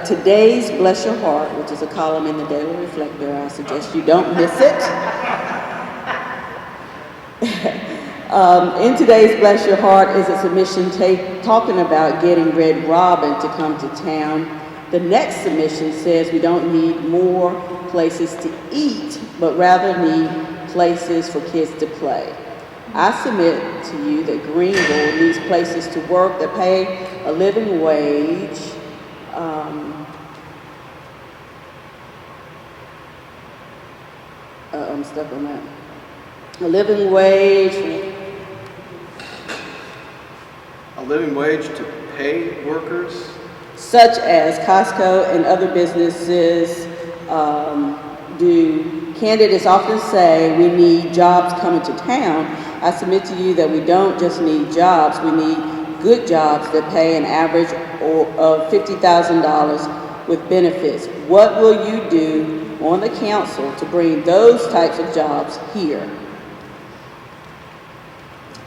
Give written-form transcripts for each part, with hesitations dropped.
today's Bless Your Heart, which is a column in the Daily Reflector. I suggest you don't miss it. In today's Bless Your Heart is a submission talking about getting Red Robin to come to town. The next submission says we don't need more places to eat, but rather need places for kids to play. I submit to you that Greenville needs places to work that pay a living wage. I'm stuck on that. A living wage. A living wage to pay workers? Such as Costco and other businesses do. Candidates often say we need jobs coming to town. I submit to you that we don't just need jobs, we need good jobs that pay an average of $50,000 with benefits. What will you do on the council to bring those types of jobs here?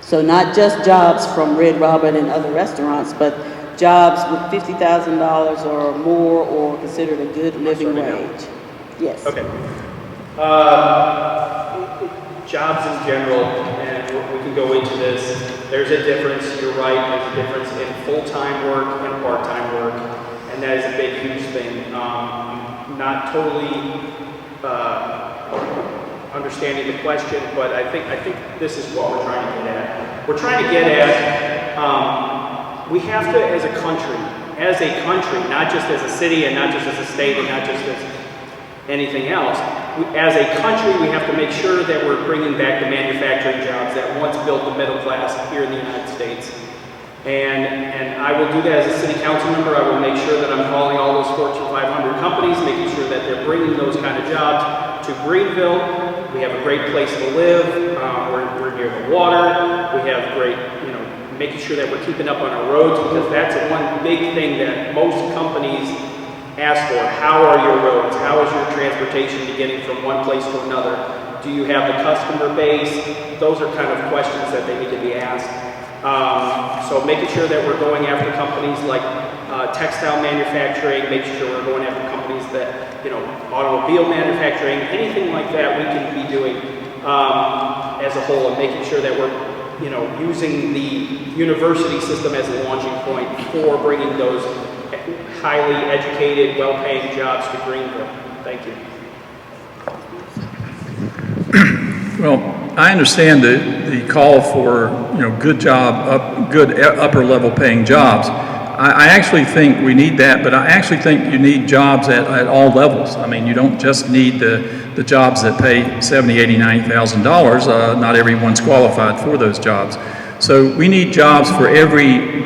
So not just jobs from Red Robin and other restaurants, but jobs with $50,000 or more, or considered a good living wage. Yes. Okay. Jobs in general, and we can go into this. There's a difference, you're right, there's a difference in full-time work and part-time work, and that is a big, huge thing. Not totally understanding the question, but I think this is what we're trying to get at. We're trying to get at, we have to, as a country, not just as a city and not just as a state and not just as anything else, as a country, we have to make sure that we're bringing back the manufacturing jobs that once built the middle class here in the United States. And I will do that as a city council member. I will make sure that I'm calling all those Fortune 500 companies, making sure that they're bringing those kind of jobs to Greenville. We have a great place to live. We're near the water. We have great, making sure that we're keeping up on our roads, because that's one big thing that most companies ask for. How are your roads? How is your transportation to getting from one place to another? Do you have the customer base? Those are kind of questions that they need to be asked. So making sure that we're going after companies like textile manufacturing, making sure we're going after companies that, automobile manufacturing, anything like that we can be doing as a whole, and making sure that we're, using the university system as a launching point for bringing those highly educated, well-paying jobs to Greenville. Thank you. Well, I understand the call for good upper level paying jobs. I actually think we need that, but I actually think you need jobs at all levels. I mean, you don't just need the jobs that pay $70,000, $80,000, $90,000. Not everyone's qualified for those jobs. So we need jobs for every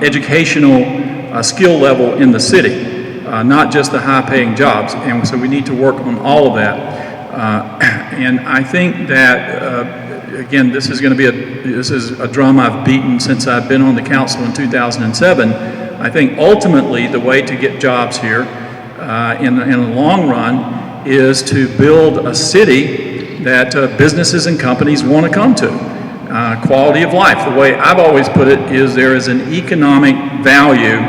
educational skill level in the city, not just the high-paying jobs. And so we need to work on all of that. And I think that, again, this is a drum I've beaten since I've been on the council in 2007. I think ultimately the way to get jobs here in the long run is to build a city that businesses and companies want to come to. Quality of life. The way I've always put it is there is an economic value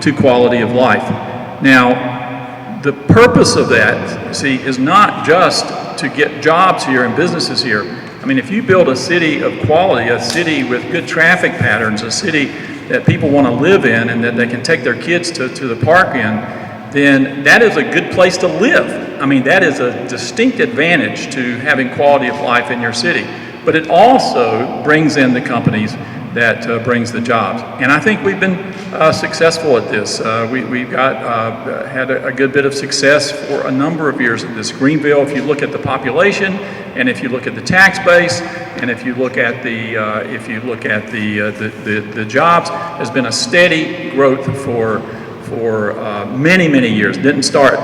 to quality of life. Now, the purpose of that, see, is not just to get jobs here and businesses here. I mean, if you build a city of quality, a city with good traffic patterns, a city that people want to live in and that they can take their kids to the park in, then that is a good place to live. I mean, that is a distinct advantage to having quality of life in your city. But it also brings in the companies that brings the jobs. And I think we've been successful at this. We've had a good bit of success for a number of years at this. Greenville, if you look at the population, and if you look at the tax base, and if you look at the jobs, has been a steady growth for many, many years. It didn't start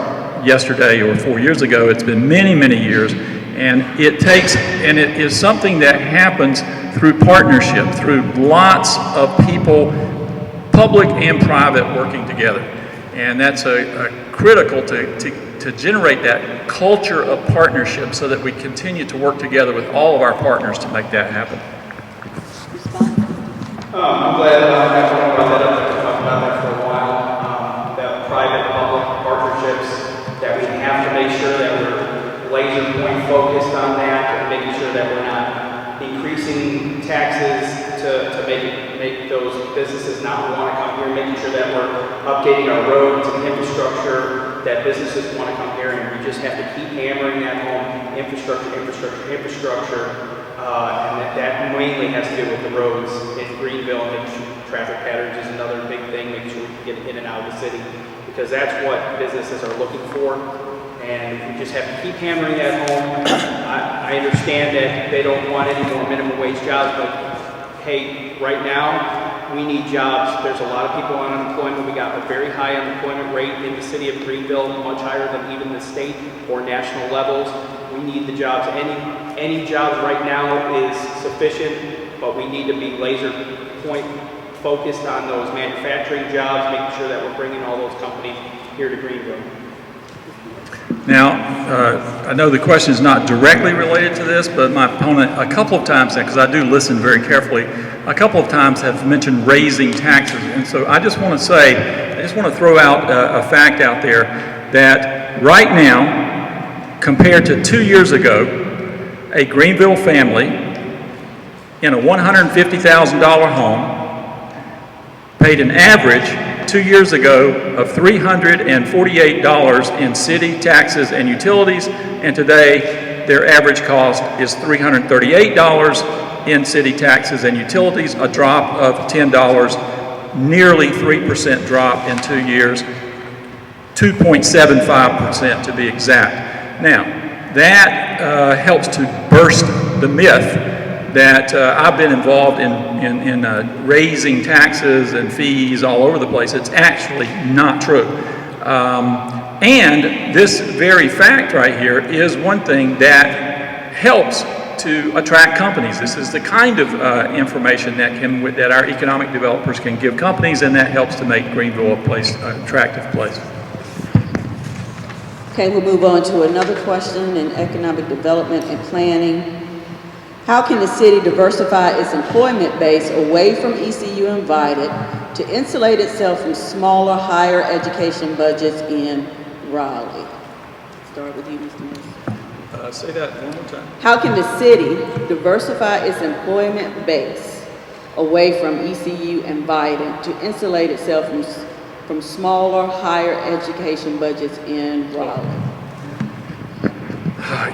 yesterday or 4 years ago. It's been many, many years. And it is something that happens through partnership, through lots of people, public and private, working together. And that's critical to generate that culture of partnership so that we continue to work together with all of our partners to make that happen. I'm glad I brought that up. I've talked about that for a while, that private-public make sure that we're laser point focused on that, and making sure that we're not increasing taxes to make those businesses not want to come here, making sure that we're updating our roads and infrastructure that businesses want to come here, and we just have to keep hammering that home, infrastructure, and that mainly has to do with the roads in Greenville, and making sure traffic patterns is another big thing, making sure we can get in and out of the city, because that's what businesses are looking for, and we just have to keep hammering that home. I understand that they don't want any more minimum wage jobs, but hey, right now, we need jobs. There's a lot of people on unemployment. We got a very high unemployment rate in the city of Greenville, much higher than even the state or national levels. We need the jobs. Any jobs right now is sufficient, but we need to be laser point focused on those manufacturing jobs, making sure that we're bringing all those companies here to Greenville. Now, I know the question is not directly related to this, but my opponent, a couple of times, because I do listen very carefully, a couple of times have mentioned raising taxes. And so I just want to say, I just want to throw out a fact out there that right now, compared to 2 years ago, a Greenville family in a $150,000 home paid an average 2 years ago of $348 in city taxes and utilities, and today their average cost is $338 in city taxes and utilities, a drop of $10, nearly 3% drop in 2 years, 2.75% to be exact. Now, that helps to burst the myth that I've been involved in raising taxes and fees all over the place. It's actually not true. And this very fact right here is one thing that helps to attract companies. This is the kind of information that our economic developers can give companies, and that helps to make Greenville an attractive place. Okay, we'll move on to another question in economic development and planning. How can the city diversify its employment base away from ECU invited to insulate itself from smaller, higher education budgets in Raleigh? Start with you, Mr. Mercer. Say that one more time. How can the city diversify its employment base away from ECU invited to insulate itself from smaller, higher education budgets in Raleigh?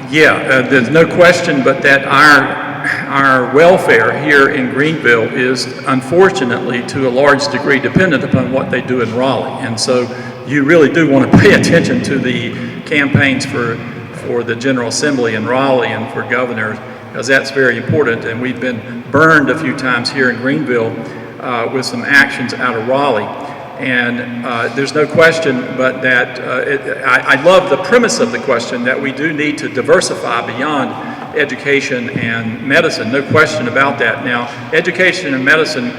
There's no question but that our welfare here in Greenville is unfortunately to a large degree dependent upon what they do in Raleigh. And so you really do want to pay attention to the campaigns for the General Assembly in Raleigh and for governor, because that's very important. And we've been burned a few times here in Greenville with some actions out of Raleigh. And there's no question but that I love the premise of the question that we do need to diversify beyond education and medicine, no question about that. Now, education and medicine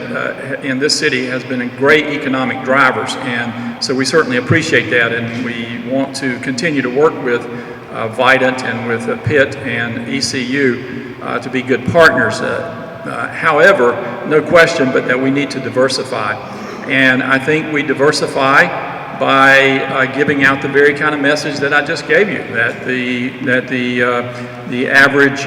in this city has been great economic drivers, and so we certainly appreciate that, and we want to continue to work with Vidant and with Pitt and ECU to be good partners. However, no question but that we need to diversify. And I think we diversify by giving out the very kind of message that I just gave you, that the average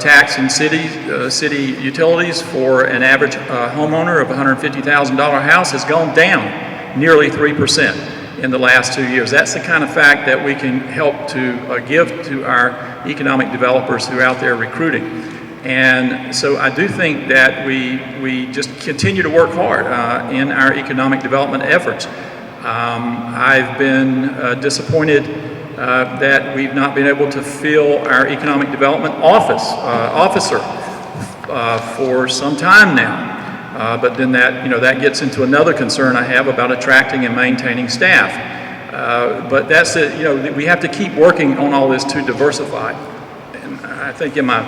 tax in city utilities for an average homeowner of a $150,000 house has gone down nearly 3% in the last 2 years. That's the kind of fact that we can help to give to our economic developers who are out there recruiting. And so I do think that we just continue to work hard in our economic development efforts. I've been disappointed that we've not been able to fill our economic development officer for some time now. But then that gets into another concern I have about attracting and maintaining staff. But that's it. We have to keep working on all this to diversify. And I think in my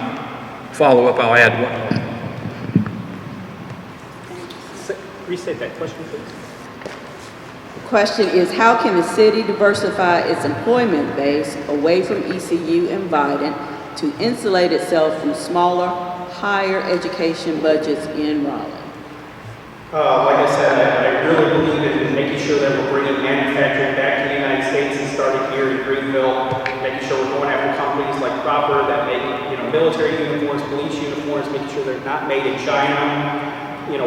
follow-up, I'll add one more. Restate that question, please. The question is, how can the city diversify its employment base away from ECU and Vidant to insulate itself from smaller, higher education budgets in Raleigh? Like I said, I really believe in making sure that we're bringing manufacturing back to the United States and starting here in Greenville, making sure we're going after companies like Proper that make, military uniforms, police uniforms, making sure they're not made in China.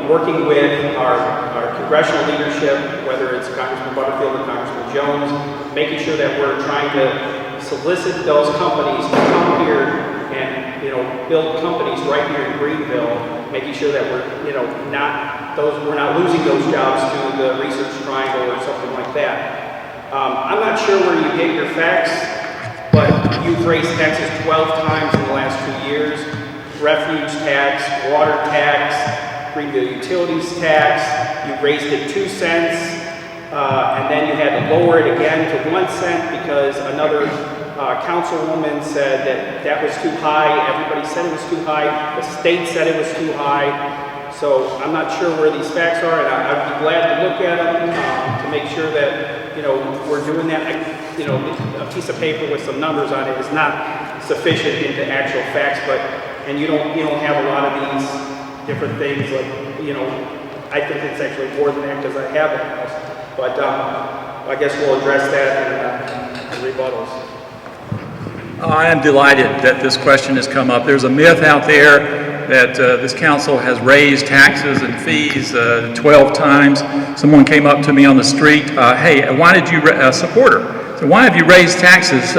Working with our congressional leadership, whether it's Congressman Butterfield or Congressman Jones, making sure that we're trying to solicit those companies to come here and, build companies right here in Greenville, making sure that we're not losing those jobs to the Research Triangle or something like that. I'm not sure where you get your facts, but you've raised taxes 12 times in the last 2 years. Refuge tax, water tax, Greenville utilities tax, you raised it 2 cents, and then you had to lower it again to 1 cent because another councilwoman said that was too high. Everybody said it was too high. The state said it was too high. So I'm not sure where these facts are, and I'd be glad to look at them to make sure that we're doing that. A piece of paper with some numbers on it is not sufficient into actual facts, and you don't have a lot of these different things like I think it's actually more than that because I have the house. But I guess we'll address that in rebuttals. I am delighted that this question has come up. There's a myth out there that this council has raised taxes and fees 12 times. Someone came up to me on the street, hey, why did you support her? So why have you raised taxes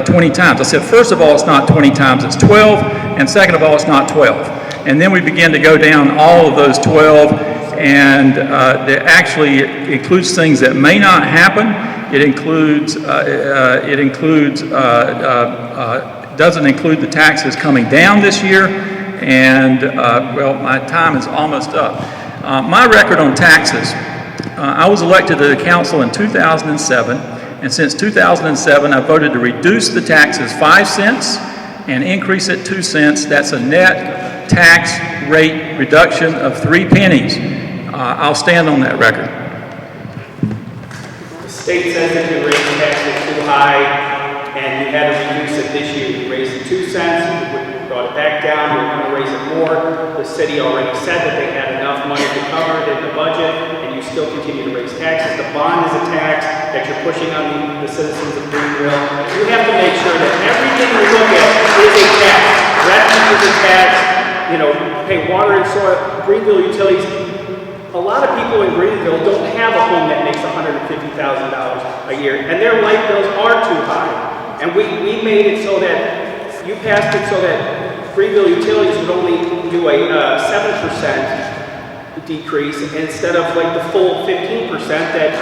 20 times? I said, first of all, it's not 20 times, it's 12, and second of all, it's not 12. And then we began to go down all of those 12, and it actually includes things that may not happen. It doesn't include the taxes coming down this year, and well, my time is almost up. My record on taxes, I was elected to the council in 2007, and since 2007 I voted to reduce the taxes 5 cents and increase it 2 cents. That's a net tax rate reduction of 3 pennies. I'll stand on that record. The state says that you raised taxes too high, and you had to reduce it this year. You raised it 2 cents, you brought it back down, you were going to raise it more. The city already said that they had enough money to cover it in the budget, and you still continue to raise taxes. The bond is a tax that you're pushing on the citizens of Greenville. You have to make sure that everything you look at is a tax. Refuge is a tax, pay water and soil, Greenville utilities. A lot of people in Greenville don't have a home that makes $150,000 a year, and their light bills are too high. And we made it so that, you passed it so that Greenville utilities would only do a 7% decrease instead of like the full 15% that,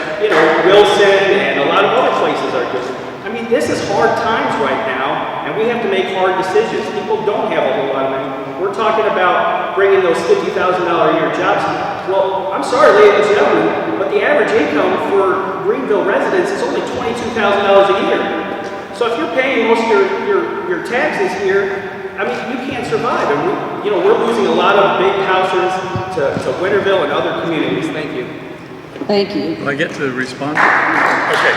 Wilson and a lot of other places are doing. I mean, this is hard times right now, and we have to make hard decisions. People don't have a whole lot of money. We're talking about bringing those $50,000 a year jobs. Well, I'm sorry, ladies and gentlemen, but the average income for Greenville residents is only $22,000 a year. So if you're paying most of your taxes here, I mean, you can't survive. And we're losing a lot of big houses to Winterville and other communities. Thank you. Thank you. Do I get to respond? Okay.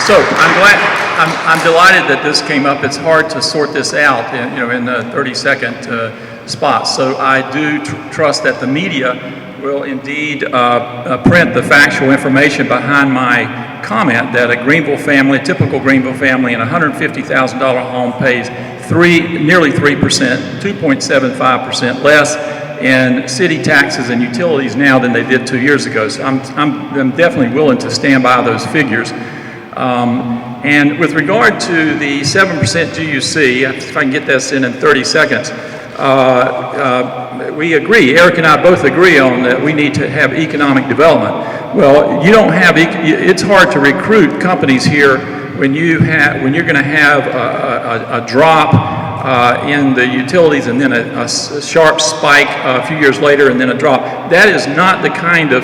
So I'm delighted that this came up. It's hard to sort this out in the 30-second spots. So I do trust that the media will indeed print the factual information behind my comment that a typical Greenville family in a $150,000 home pays nearly 3%, 2.75% less in city taxes and utilities now than they did 2 years ago. So I'm definitely willing to stand by those figures. And with regard to the 7% GUC, if I can get this in 30 seconds, we agree, Erik and I both agree on that we need to have economic development. Well, it's hard to recruit companies here when you're going to have a drop in the utilities and then a sharp spike a few years later and then a drop. That is not the kind of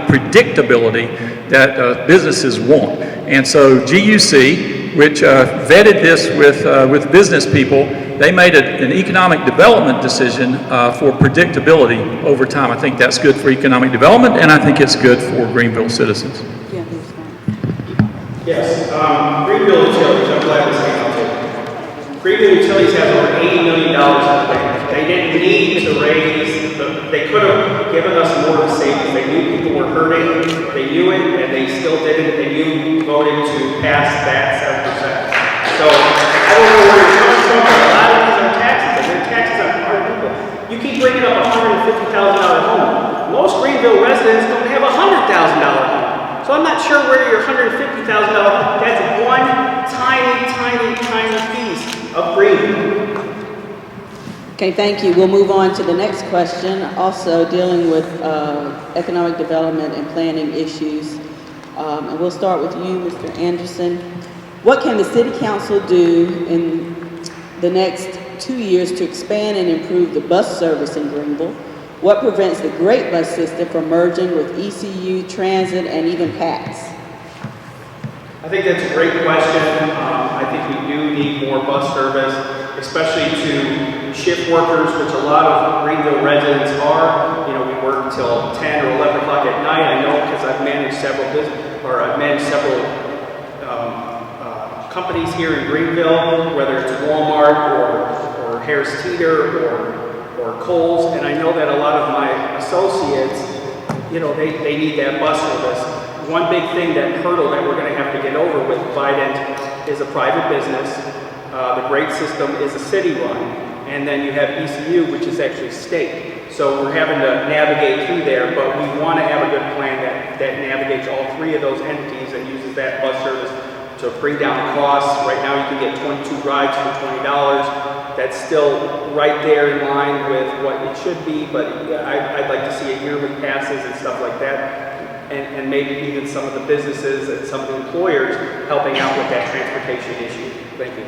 predictability that businesses want. And so GUC, which vetted this with business people, they made an economic development decision for predictability over time. I think that's good for economic development, and I think it's good for Greenville citizens. Yeah, that's fine. Yes, Greenville utilities, I'm glad this came up too. Greenville utilities have over $80 million in the bank. They didn't didn't need to raise, they could have given us more to save. They knew people were hurting, they knew it, and they still didn't, and you voted to pass that 7%. So, I don't know where you're coming from, but a lot of these are taxes, and they're taxes on our people. You keep bringing up a $150,000 home. Most Greenville residents don't have a $100,000 home. So I'm not sure where your $150,000, that's one tiny piece of Greenville. Okay, thank you. We'll move on to the next question, also dealing with economic development and planning issues. And we'll start with you, Mr. Anderson. What can the City Council do in the next 2 years to expand and improve the bus service in Greenville? What prevents the Great Bus System from merging with ECU, Transit, and even PATS? I think that's a great question. I think we do need more bus service, especially to shift workers, which a lot of Greenville residents are. You know, we work till 10 or 11 o'clock at night. I know because I've managed several companies here in Greenville, whether it's Walmart or Harris Teeter or Kohl's, and I know that a lot of my associates, you know, they need that bus service. One big thing, that hurdle that we're going to have to get over with Vident is a private business. The Great System is a city run, and then you have ECU, which is actually state. So we're having to navigate through there, but we want to have a good plan that navigates all three of those entities and uses that bus service to bring down costs. Right now you can get 22 rides for $20. That's still right there in line with what it should be, but I'd like to see a year with passes and stuff like that, and maybe even some of the businesses and some of the employers helping out with that transportation issue. Thank you.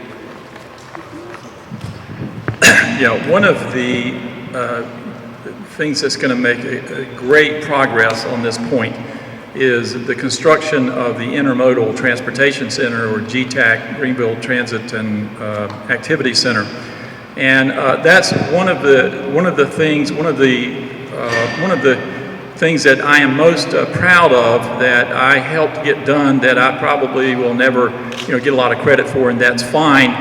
Yeah, one of the things that's going to make a great progress on this point is the construction of the Intermodal Transportation Center, or GTAC, Greenville Transit and Activity Center, and that's one of the things that I am most proud of, that I helped get done, that I probably will never, get a lot of credit for, and that's fine,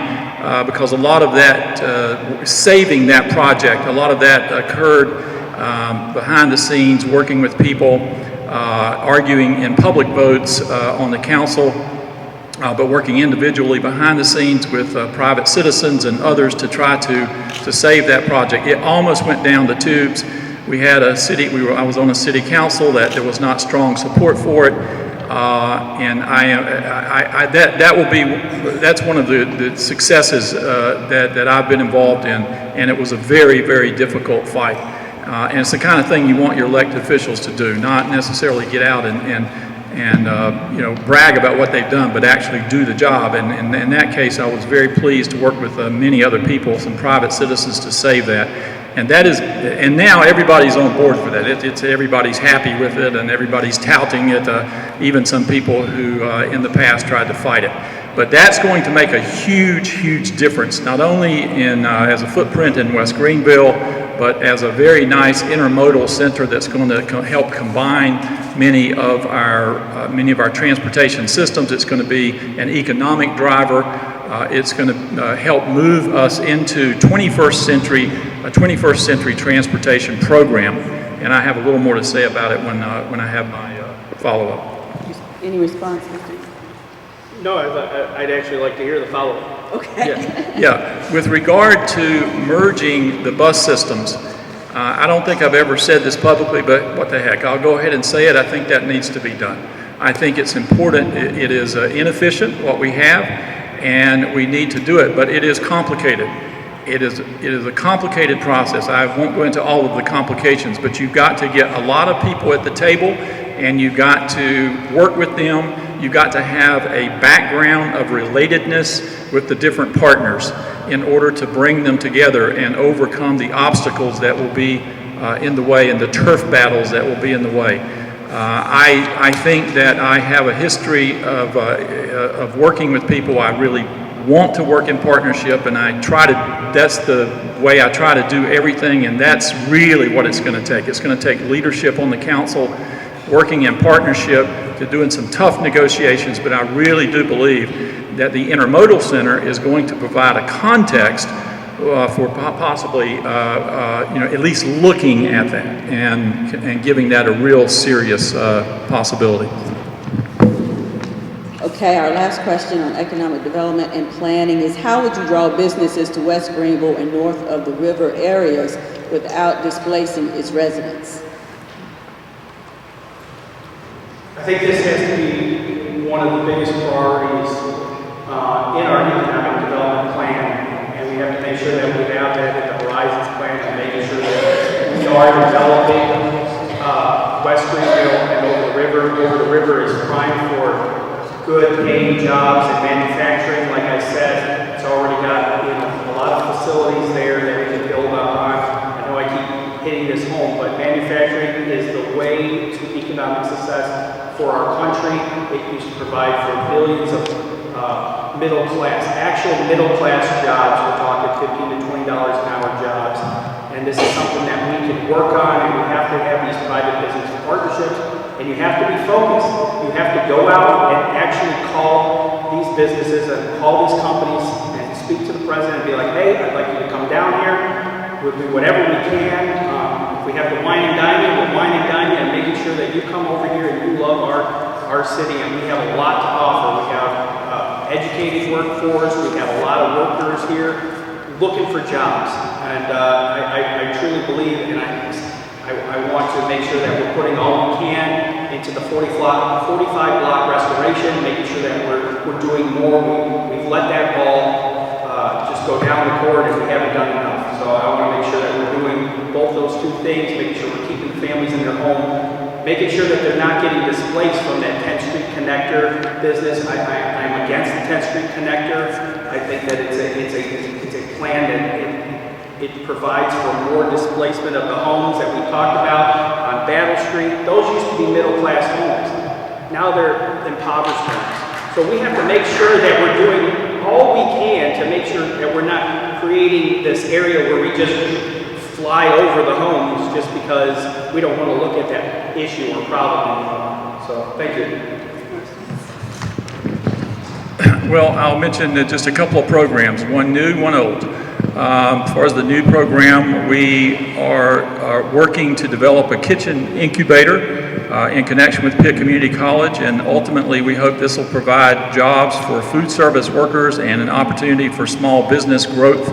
because a lot of that saving that project, a lot of that occurred behind the scenes, working with people. Arguing in public votes on the council, but working individually behind the scenes with private citizens and others to try to save that project. It almost went down the tubes. We had I was on a city council that there was not strong support for it, and that's one of the successes that I've been involved in, and it was a very, very difficult fight. And it's the kind of thing you want your elected officials to do, not necessarily get out and brag about what they've done, but actually do the job. And in that case, I was very pleased to work with many other people, some private citizens, to save that. And now everybody's on board for that. It's everybody's happy with it, and everybody's touting it. Even some people who in the past tried to fight it. But that's going to make a huge, huge difference, not only in as a footprint in West Greenville, but as a very nice intermodal center that's going to help combine many of our transportation systems. It's going to be an economic driver. It's going to help move us into a 21st century transportation program. And I have a little more to say about it when I have my follow-up. Any response, Mr.? No, I'd actually like to hear the follow-up. Okay. Yeah. With regard to merging the bus systems, I don't think I've ever said this publicly, but what the heck, I'll go ahead and say it. I think that needs to be done. I think it's important. It is inefficient, what we have, and we need to do it, but it is complicated. It is a complicated process. I won't go into all of the complications, but you've got to get a lot of people at the table, and you've got to work with them. You've got to have a background of relatedness with the different partners in order to bring them together and overcome the obstacles that will be in the way and the turf battles that will be in the way. I think that I have a history of working with people. I really want to work in partnership, and that's the way I try to do everything, and that's really what it's going to take. It's going to take leadership on the council, working in partnership, to doing some tough negotiations, but I really do believe that the Intermodal Center is going to provide a context for possibly, at least looking at that and giving that a real serious possibility. Okay, our last question on economic development and planning is, how would you draw businesses to West Greenville and north of the river areas without displacing its residents? I think this has to be one of the biggest priorities in our economic development plan, and we have to make sure that we have that in the Horizons plan and making sure that we are developing West Greenville and over the river. Over the river is prime for good paying jobs and manufacturing. Like I said, it's already got a lot of facilities there that we can build up on. I know I keep hitting this home, but manufacturing is the way to economic success for our country. It used to provide for billions of middle class, actual middle class jobs. We're talking $15 to $20 an hour jobs. And this is something that we can work on, and we have to have these private business partnerships, and you have to be focused. You have to go out and actually call these businesses and call these companies and speak to the president and be like, hey, I'd like you to come down here. We'll do whatever we can. If we have to wine and dine you, we'll wine and dine you, and making sure that you come over here and you love our city, and we have a lot to offer. We have educated workforce, we have a lot of workers here looking for jobs, and I truly believe, and I want to make sure that we're putting all we can into the 45 block restoration, making sure that we're doing more. We've let that ball just go down the court, and we haven't done enough. So I want to make sure that we're doing both those two things, making sure we're keeping families in their home, making sure that they're not getting displaced from that 10th Street connector business. I'm against the 10th Street connector. I think that it's a plan that it provides for more displacement of the homes that we talked about on Battle Street. Those used to be middle-class homes. Now they're impoverished homes. So we have to make sure that we're doing all we can to make sure that we're not creating this area where we just fly over the homes just because we don't want to look at that issue or problem anymore. So thank you. Well, I'll mention just a couple of programs, one new, one old. As far as the new program, we are working to develop a kitchen incubator in connection with Pitt Community College, and ultimately we hope this will provide jobs for food service workers and an opportunity for small business growth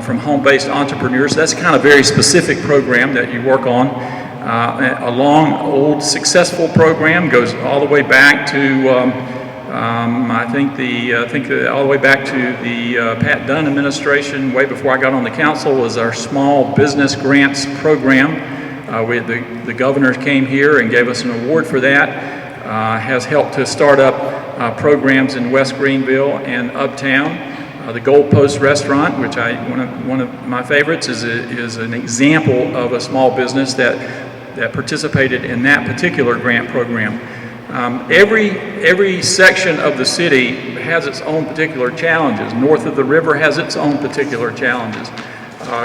from home-based entrepreneurs. That's kind of a very specific program that you work on. A long, old, successful program goes all the way back to I think all the way back to the Pat Dunn administration, way before I got on the council, was our small business grants program. The governor came here and gave us an award for that. Has helped to start up programs in West Greenville and Uptown. The Gold Post Restaurant, which one of my favorites, is an example of a small business that participated in that particular grant program. Every section of the city has its own particular challenges. North of the river has its own particular challenges.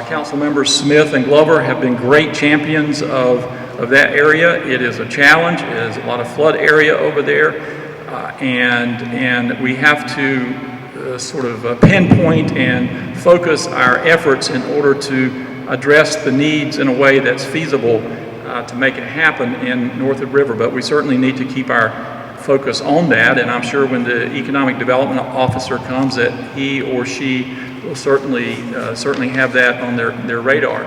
Council members Smith and Glover have been great champions of that area. It is a challenge. It is a lot of flood area over there, and we have to sort of pinpoint and focus our efforts in order to address the needs in a way that's feasible to make it happen in north of river. But we certainly need to keep our focus on that, and I'm sure when the economic development officer comes that he or she will certainly have that on their radar.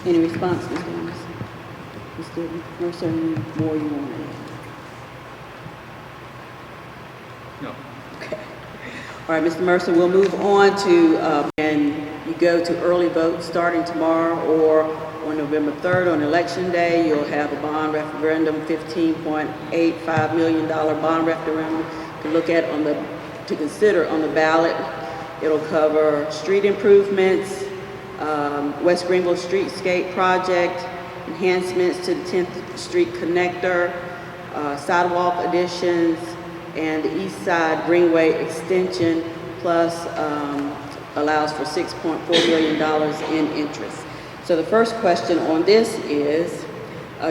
Any response, Mr. Anderson? Mr. Mercer, any more you want to add? No. Okay. All right, Mr. Mercer, we'll move on to, and you go to early vote starting tomorrow or on November 3rd on Election Day. You'll have a bond referendum, $15.85 million bond referendum to consider on the ballot. It'll cover street improvements, West Greenville Streetscape Project, enhancements to the 10th Street Connector, sidewalk additions, and the East Side Greenway extension, plus allows for $6.4 million in interest. So the first question on this is,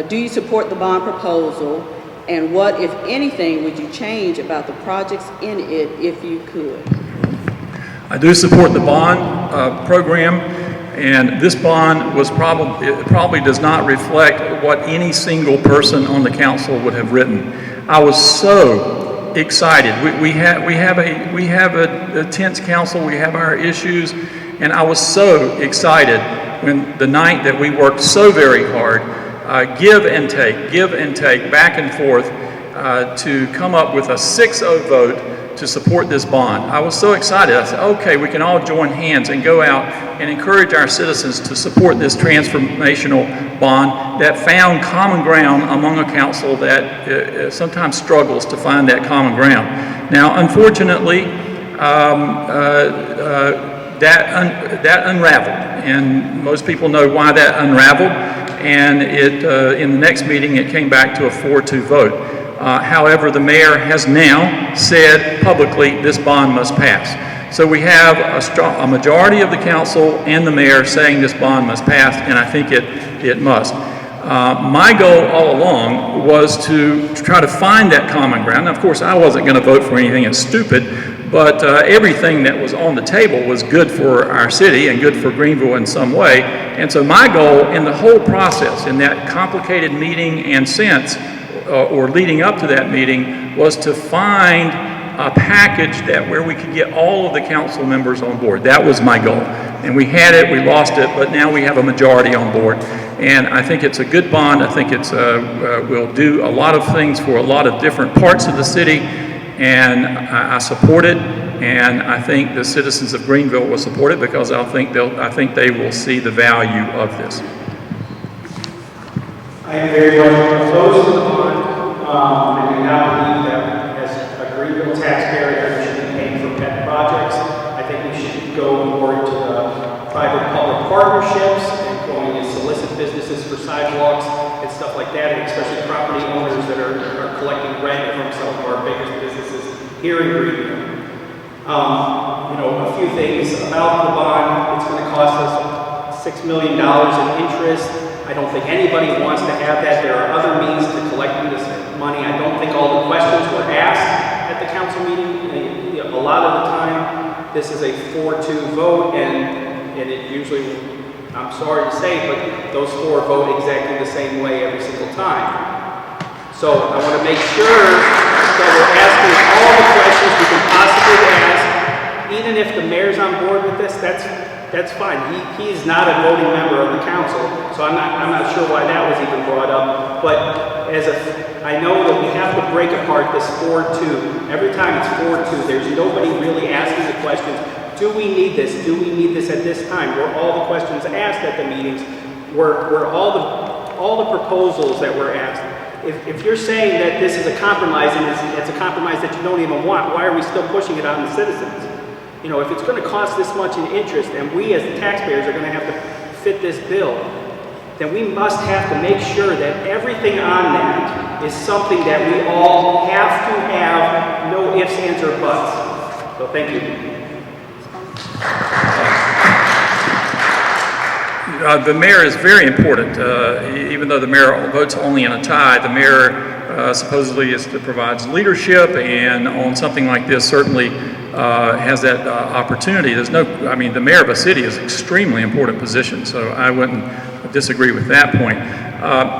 do you support the bond proposal, and what, if anything, would you change about the projects in it if you could? I do support the bond program, and this bond was probably does not reflect what any single person on the council would have written. I was so excited. We have a tense council. We have our issues, and I was so excited when the night that we worked so very hard, give and take, back and forth, to come up with a 6-0 vote to support this bond. I was so excited. I said, okay, we can all join hands and go out and encourage our citizens to support this transformational bond that found common ground among a council that sometimes struggles to find that common ground. Now, unfortunately, that unraveled, and most people know why that unraveled, and in the next meeting it came back to a 4-2 vote. However, the mayor has now said publicly this bond must pass. So we have a majority of the council and the mayor saying this bond must pass, and I think it must. My goal all along was to try to find that common ground. Now, of course, I wasn't going to vote for anything that's stupid, but everything that was on the table was good for our city and good for Greenville in some way. And so my goal in the whole process, in that complicated meeting and since, or leading up to that meeting, was to find a package where we could get all of the council members on board. That was my goal. And we had it, we lost it, but now we have a majority on board. And I think it's a good bond. I think it's will do a lot of things for a lot of different parts of the city, and I support it. And I think the citizens of Greenville will support it because I think they will see the value of this. I am very much opposed to the bond. I do not believe that as a Greenville taxpayer that we should be paying for pet projects. I think we should go more to the private-public partnerships and going and solicit businesses for sidewalks and stuff like that, and especially property owners that are collecting rent from some of our biggest businesses here in Greenville. A few things about the bond. It's going to cost us $6 million in interest. I don't think anybody wants to have that. There are other means to collecting this money. I don't think all the questions were asked at the council meeting. A lot of the time, this is a 4-2 vote, and it usually, I'm sorry to say, but those 4 vote exactly the same way every single time. So I want to make sure that we're asking all the questions we can possibly ask. Even if the mayor's on board with this, that's fine. He's not a voting member of the council, so I'm not sure why that was even brought up. But I know that we have to break apart this 4-2. Every time it's 4-2, there's nobody really asking the questions. Do we need this? Do we need this at this time? Were all the questions asked at the meetings? Were all the proposals that were asked? If you're saying that this is a compromise and it's a compromise that you don't even want, why are we still pushing it on the citizens? If it's going to cost this much in interest and we as the taxpayers are going to have to fit this bill, then we must have to make sure that everything on that is something that we all have to have, no ifs, ands, or buts. So thank you. The mayor is very important. Even though the mayor votes only in a tie, the mayor supposedly provides leadership, and on something like this certainly has that opportunity. The mayor of a city is an extremely important position, so I wouldn't disagree with that point.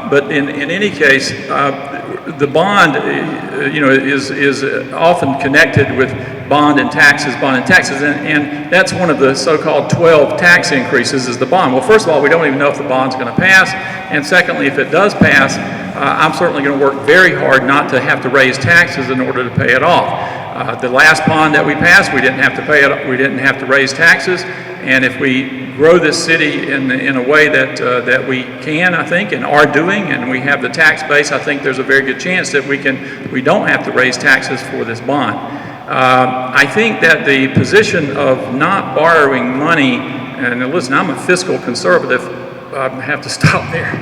But in any case, the bond, is often connected with bond and taxes, and that's one of the so-called 12 tax increases is the bond. Well, first of all, we don't even know if the bond's going to pass, and secondly, if it does pass, I'm certainly going to work very hard not to have to raise taxes in order to pay it off. The last bond that we passed, we didn't have to pay it. We didn't have to raise taxes, and if we grow this city in a way that we can, I think, and are doing, and we have the tax base, I think there's a very good chance that we don't have to raise taxes for this bond. I think that the position of not borrowing money, and listen, I'm a fiscal conservative. I have to stop there.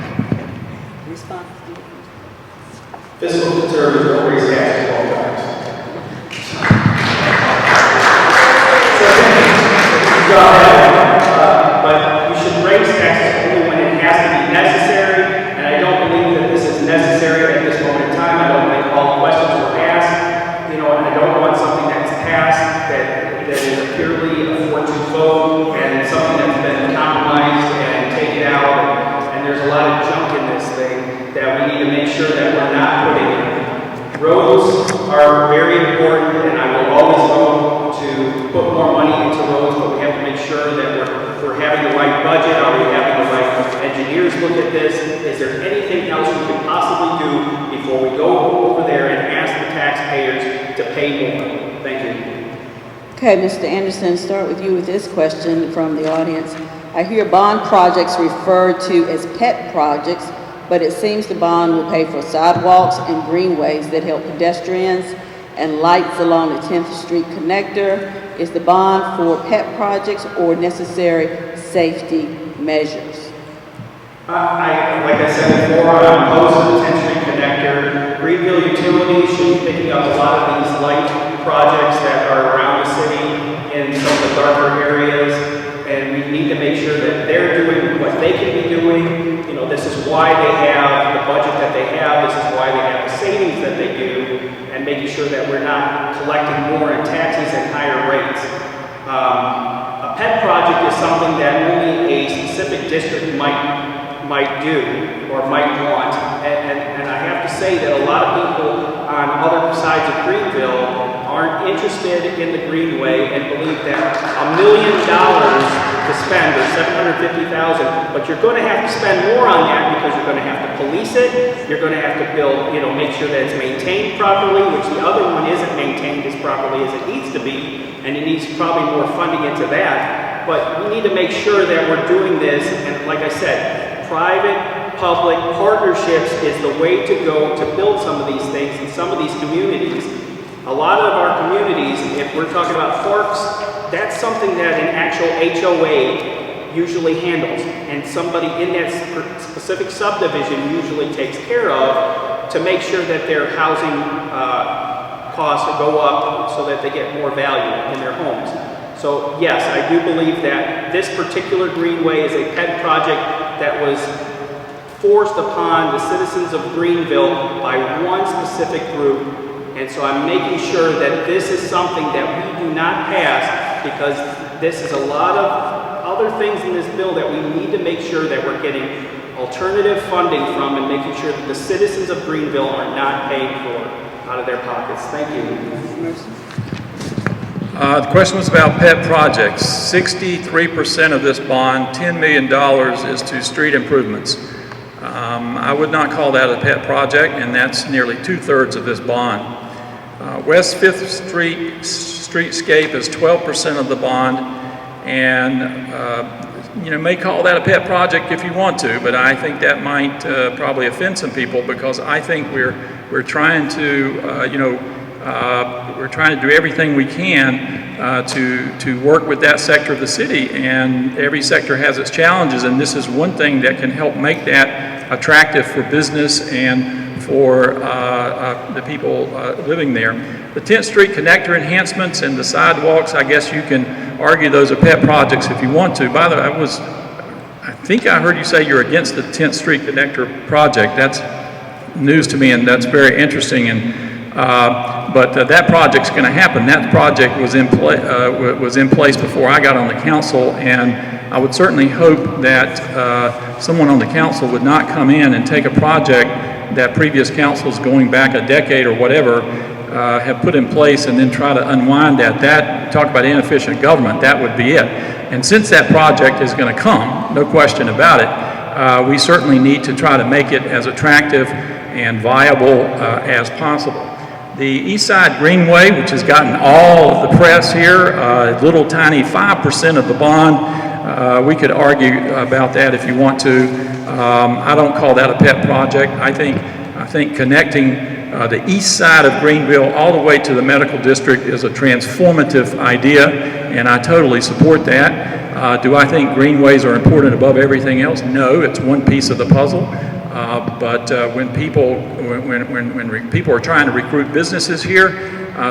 Fiscal conservatives don't raise taxes all the time. But you should raise taxes only when it has to be necessary, and I don't believe that this is necessary at this moment in time. I don't think all questions were asked, and I don't want something that's passed that is purely a pay more. Thank you. Okay, Mr. Anderson, start with you with this question from the audience. I hear bond projects referred to as pet projects, but it seems the bond will pay for sidewalks and greenways that help pedestrians and lights along the 10th Street connector. Is the bond for pet projects or necessary safety measures? Like I said before, I'm opposed to the 10th Street connector. Greenville Utilities should be picking up a lot of these light projects that are around the city in some of the darker areas, and we need to make sure that they're doing what they can be doing. You know, this is why they have the budget that they have. This is why they have the savings that they do, and making sure that we're not collecting more in taxes and higher rates. A pet project is something that only a specific district might do or might want, and I have to say that a lot of people on other sides of Greenville aren't interested in the Greenway and believe that $1 million to spend or $750,000, but you're going to have to spend more on that because you're going to have to police it. You're going to have to build, make sure that it's maintained properly, which the other one isn't maintained as properly as it needs to be, and it needs probably more funding into that. But we need to make sure that we're doing this, and like I said, private-public partnerships is the way to go to build some of these things in some of these communities. A lot of our communities, if we're talking about parks, that's something that an actual HOA usually handles, and somebody in that specific subdivision usually takes care of to make sure that their housing costs go up so that they get more value in their homes. So yes, I do believe that this particular greenway is a pet project that was forced upon the citizens of Greenville by one specific group. And so I'm making sure that this is something that we do not pass, because this is a lot of other things in this bill that we need to make sure that we're getting alternative funding from, and making sure that the citizens of Greenville are not paying for out of their pockets. Thank you. The question was about pet projects. 63% of this bond, $10 million, is to street improvements. I would not call that a pet project, and that's nearly 2/3 of this bond. West 5th Street streetscape is 12% of the bond, and may call that a pet project if you want to, but I think that might probably offend some people, because I think we're trying to we're trying to do everything we can to work with that sector of the city, and every sector has its challenges, and this is one thing that can help make that attractive for business and for the people living there. The 10th Street connector enhancements and the sidewalks, I guess you can argue those are pet projects if you want to. By the way, I think I heard you say you're against the 10th Street connector project. That's news to me, and that's very interesting. But that project's going to happen. That project was in place before I got on the council, and I would certainly hope that someone on the council would not come in and take a project that previous councils going back a decade or whatever have put in place and then try to unwind that. Talk about inefficient government, that would be it. And since that project is going to come, no question about it, we certainly need to try to make it as attractive and viable as possible. The East Side Greenway, which has gotten all of the press here, little tiny 5% of the bond. We could argue about that if you want to. I don't call that a pet project. I think connecting the east side of Greenville all the way to the medical district is a transformative idea, and I totally support that. Do I think greenways are important above everything else? No, it's one piece of the puzzle. But when people are trying to recruit businesses here,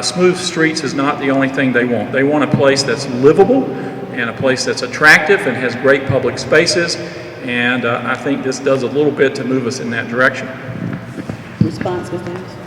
smooth streets is not the only thing they want. They want a place that's livable and a place that's attractive and has great public spaces. And I think this does a little bit to move us in that direction. Response, Mr. Anderson?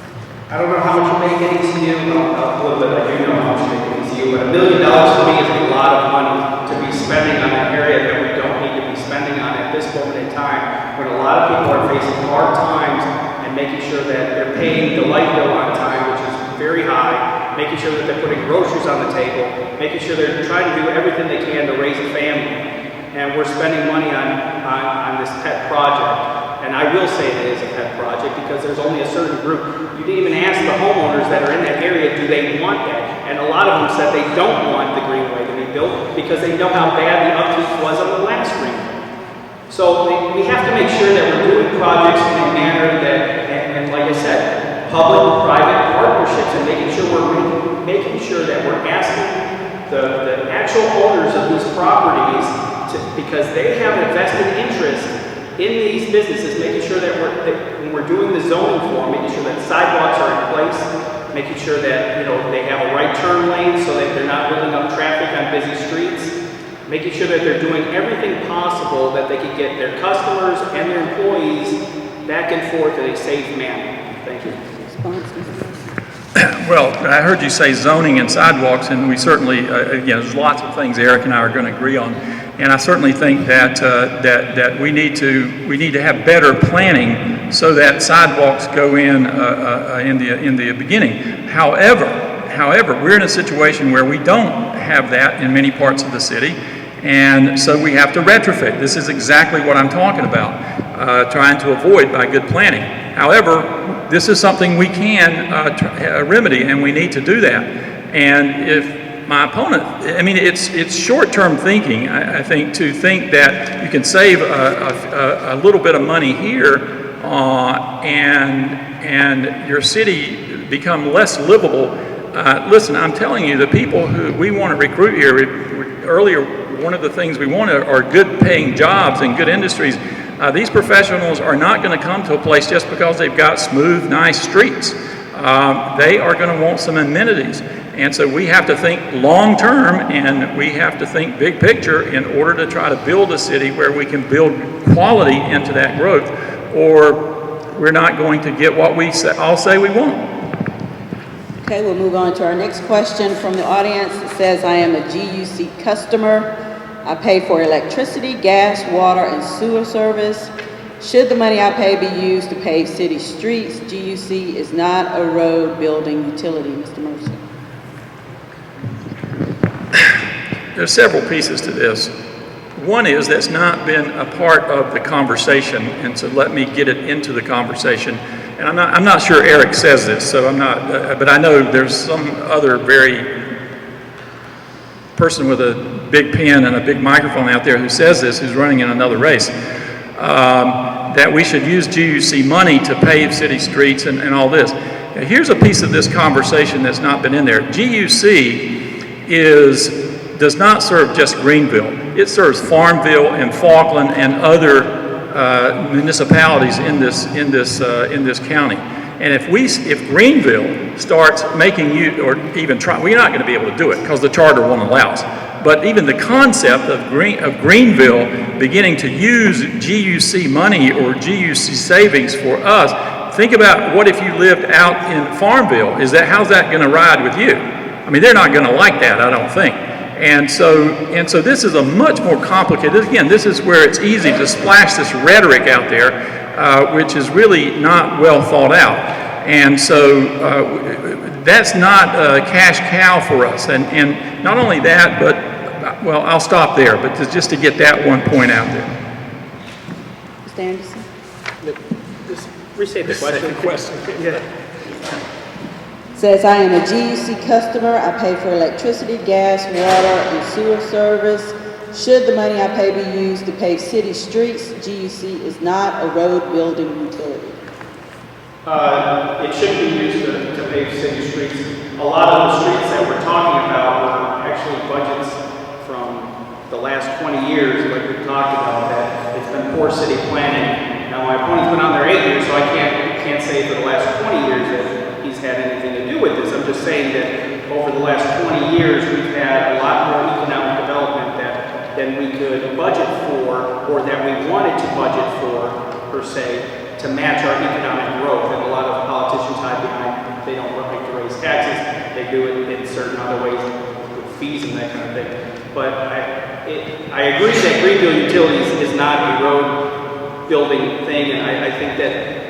I don't know how much you make at ECU. A little bit, I do know how much you make at ECU, but $1 million to me is a lot of money to be spending on an area that we don't need to be spending on at this moment in time, when a lot of people are facing hard times, and making sure that they're paying the light bill on time, which is very high, making sure that they're putting groceries on the table, making sure they're trying to do everything they can to raise a family. And we're spending money on this pet project. And I will say it is a pet project. project because there's only a certain group. You didn't even ask the homeowners that are in that area, do they want that? And a lot of them said they don't want the greenway to be built because they know how bad the upkeep was on the last greenway. So we have to make sure that we're doing projects in a manner that, and like I said, public-private partnerships, and making sure that we're asking the actual owners of these properties because they have a vested interest in these businesses, making sure that when we're doing the zoning for them, making sure that sidewalks are in place, making sure that they have a right turn lane so that they're not building up traffic on busy streets, making sure that they're doing everything possible that they can get their customers and their employees back and forth in a safe manner. Thank you. Well, I heard you say zoning and sidewalks, and we certainly, again, there's lots of things Erik and I are going to agree on. And I certainly think that that we need to have better planning so that sidewalks go in the beginning. However, we're in a situation where we don't have that in many parts of the city, and so we have to retrofit. This is exactly what I'm talking about, trying to avoid by good planning. However, this is something we can remedy, and we need to do that. And if my opponent, I mean, it's short-term thinking, I think, to think that you can save a little bit of money here and your city become less livable. Listen, I'm telling you, the people who we want to recruit here, earlier, one of the things we want are good-paying jobs and good industries. These professionals are not going to come to a place just because they've got smooth, nice streets. They are going to want some amenities. And so we have to think long-term, and we have to think big picture in order to try to build a city where we can build quality into that growth, or we're not going to get what we all say we want. Okay, we'll move on to our next question from the audience. It says, I am a GUC customer. I pay for electricity, gas, water, and sewer service. Should the money I pay be used to pave city streets? GUC is not a road building utility, Mr. Mercer. There's several pieces to this. One is that's not been a part of the conversation, and so let me get it into the conversation. And I'm not sure Erik says this, so I'm not, but I know there's some other person with a big pen and a big microphone out there who says this, who's running in another race, that we should use GUC money to pave city streets and all this. Now, here's a piece of this conversation that's not been in there. GUC does not serve just Greenville. It serves Farmville and Falkland and other municipalities in this county. And if Greenville starts making we're not going to be able to do it because the charter won't allow us. But even the concept of Greenville beginning to use GUC money or GUC savings for us, think about what if you lived out in Farmville? How's that going to ride with you? I mean, they're not going to like that, I don't think. And so this is a much more complicated, again, this is where it's easy to splash this rhetoric out there, which is really not well thought out. And so that's not a cash cow for us. And not only that, but, well, I'll stop there, but just to get that one point out there. Mr. Anderson? Just restate the question. Yeah. Says, I am a GUC customer. I pay for electricity, gas, water, and sewer service. Should the money I pay be used to pave city streets? GUC is not a road building utility. It should be used to pave city streets. A lot of the streets that we're talking about were actually budgets from the last 20 years, like we've talked about, that it's been poor city planning. Now, my opponent's been on there 8 years, so I can't say for the last 20 years that he's had anything to do with this. I'm just saying that over the last 20 years, we've had a lot more economic development than we could budget for, or that we wanted to budget for, per se, to match our economic growth. And a lot of politicians hide behind, they don't like to raise taxes, they do it in certain other ways with fees and that kind of thing. But I agree that Greenville Utilities is not a road building thing, and I think that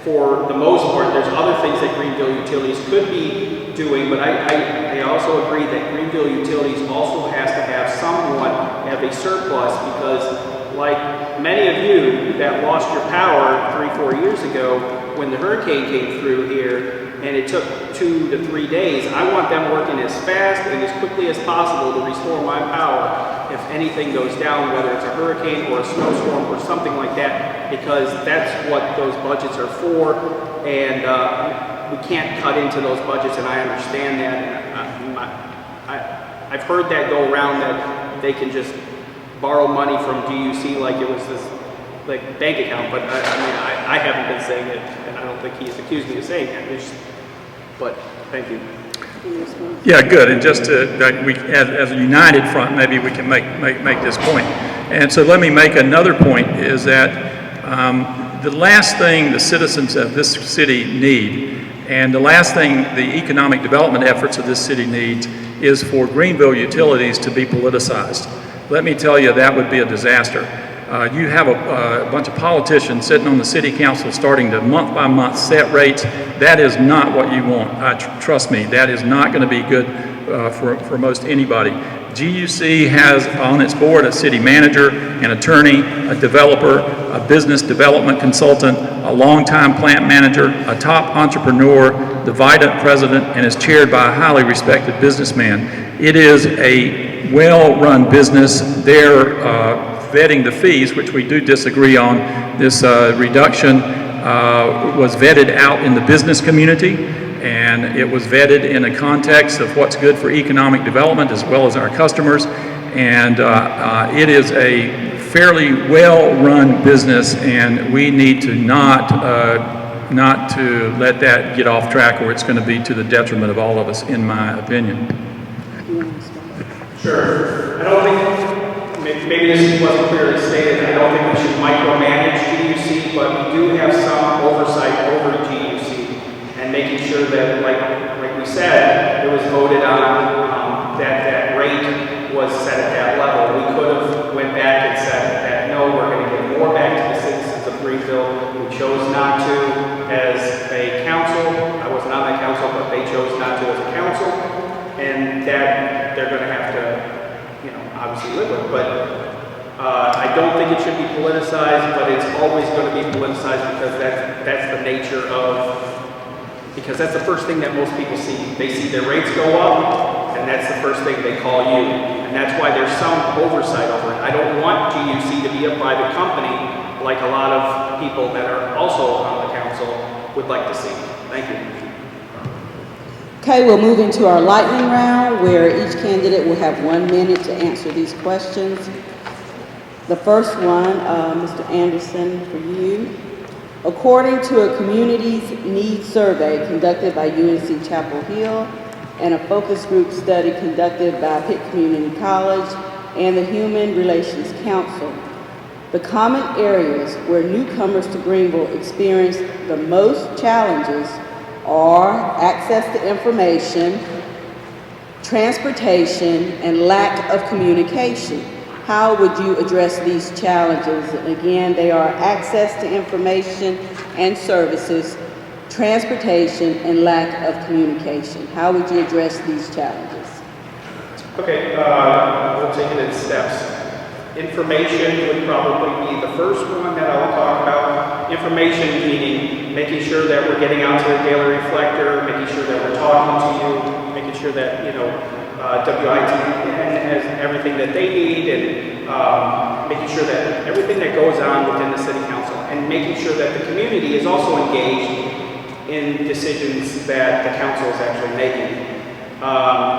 for the most part, there's other things that Greenville Utilities could be doing, but I also agree that Greenville Utilities also has to have somewhat have a surplus, because like many of you that lost your power 3-4 years ago, when the hurricane came through here and it took 2 to 3 days, I want them working as fast and as quickly as possible to restore my power if anything goes down, whether it's a hurricane or a snowstorm or something like that, because that's what those budgets are for, and we can't cut into those budgets, and I understand that. And I've heard that go around that they can just borrow money from DUC like it was this like bank account, but I haven't been saying it, and I don't think he's accused me of saying that. But thank you. Yeah, good. And just to, that we, as a united front, maybe we can make this point. And so let me make another point, is that the last thing the citizens of this city need, and the last thing the economic development efforts of this city needs, is for Greenville utilities to be politicized. Let me tell you, that would be a disaster. You have a bunch of politicians sitting on the city council starting to month by month set rates. That is not what you want. Trust me, that is not going to be good for most anybody. GUC has on its board a city manager, an attorney, a developer, a business development consultant, a longtime plant manager, a top entrepreneur, the vice president, and is chaired by a highly respected businessman. It is a well-run business. They're vetting the fees, which we do disagree on. This reduction was vetted out in the business community, and it was vetted in a context of what's good for economic development as well as our customers, and it is a fairly well-run business, and we need to not to let that get off track, or it's going to be to the detriment of all of us, in my opinion. Sure. I don't think, maybe this wasn't clearly stated, I don't think we should micromanage GUC, but we do have some oversight over GUC, and making sure that, like we said, it was voted on, that rate was set at that level. We could have went back and said that, no, we're going to give more back to the citizens of Greenville. We chose not to as a council. I wasn't on that council, but they chose not to as a council, and that they're going to have to, obviously live with. But I don't think it should be politicized, but it's always going to be politicized because that's the nature of, because that's the first thing that most people see. They see their rates go up, and that's the first thing they call you. And that's why there's some oversight over it. I don't want GUC to be a private company like a lot of people that are also on the council would like to see. Thank you. Okay, we'll move into our lightning round, where each candidate will have 1 minute to answer these questions. The first one, Mr. Anderson, for you. According to a community's needs survey conducted by UNC Chapel Hill and a focus group study conducted by Pitt Community College and the Human Relations Council, the common areas where newcomers to Greenville experience the most challenges are access to information, transportation, and lack of communication. How would you address these challenges? And again, they are access to information and services, transportation, and lack of communication. How would you address these challenges? Okay, we'll take it in steps. Information would probably be the first one that I will talk about. Information meaning making sure that we're getting out to the Daily Reflector, making sure that we're talking to you, making sure that, WITN has everything that they need, and making sure that everything that goes on within the City Council, and making sure that the community is also engaged in decisions that the council is actually making.